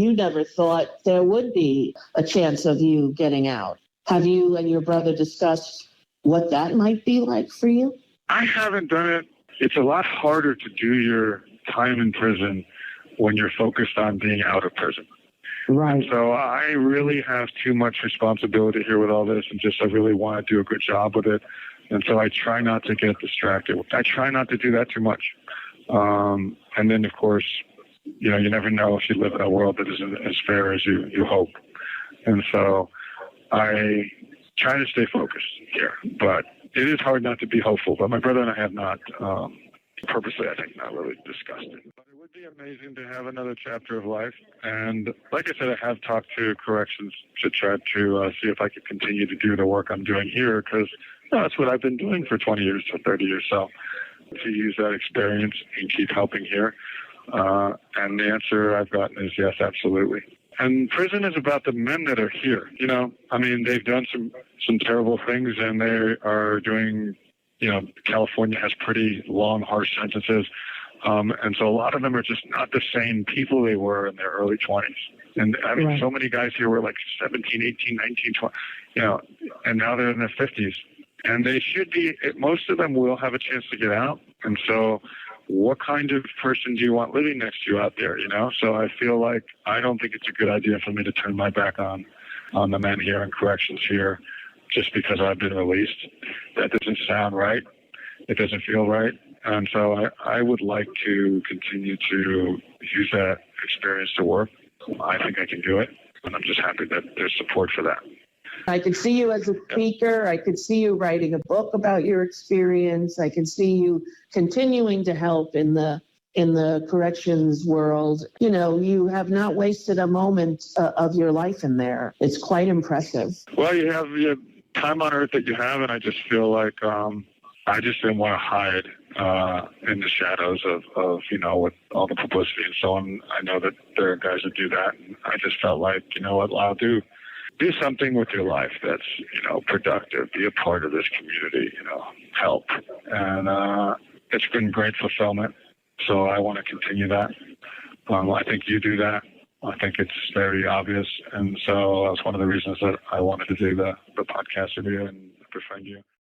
You never thought there would be a chance of you getting out. Have you and your brother discussed what that might be like for you? I haven't done it. It's a lot harder to do your time in prison when you're focused on being out of prison. Right. So I really have too much responsibility here with all this, and I really want to do a good job with it. And so I try not to get distracted. I try not to do that too much. And then, of course, you never know if you live in a world that isn't as fair as you hope. And so I try to stay focused here. But it is hard not to be hopeful. But my brother and I have not, purposely, I think, not really discussed it. But it would be amazing to have another chapter of life. And like I said, I have talked to corrections to try to see if I could continue to do the work I'm doing here, because that's what I've been doing for 20 years to 30 years. So to use that experience and keep helping here. And the answer I've gotten is yes, absolutely. And prison is about the men that are here. They've done some terrible things, and they are doing, California has pretty long, harsh sentences. And so a lot of them are just not the same people they were in their early 20s. And right. So many guys here were like 17, 18, 19, 20, and now they're in their 50s. And they should be, most of them will have a chance to get out. And so what kind of person do you want living next to you out there, So I feel like I don't think it's a good idea for me to turn my back on the men here and corrections here just because I've been released. That doesn't sound right. It doesn't feel right. And so I would like to continue to use that experience to work. I think I can do it. And I'm just happy that there's support for that. I could see you as a speaker. I could see you writing a book about your experience. I could see you continuing to help in the corrections world. You have not wasted a moment of your life in there. It's quite impressive. Well, you have time on earth that you have, and I just feel like I just didn't want to hide in the shadows of with all the publicity and so on. I know that there are guys that do that, and I just felt like, I'll do something with your life that's, productive, be a part of this community, help. And it's been great fulfillment. So I want to continue that. I think you do that. I think it's very obvious. And so that's one of the reasons that I wanted to do the podcast with you and befriend you.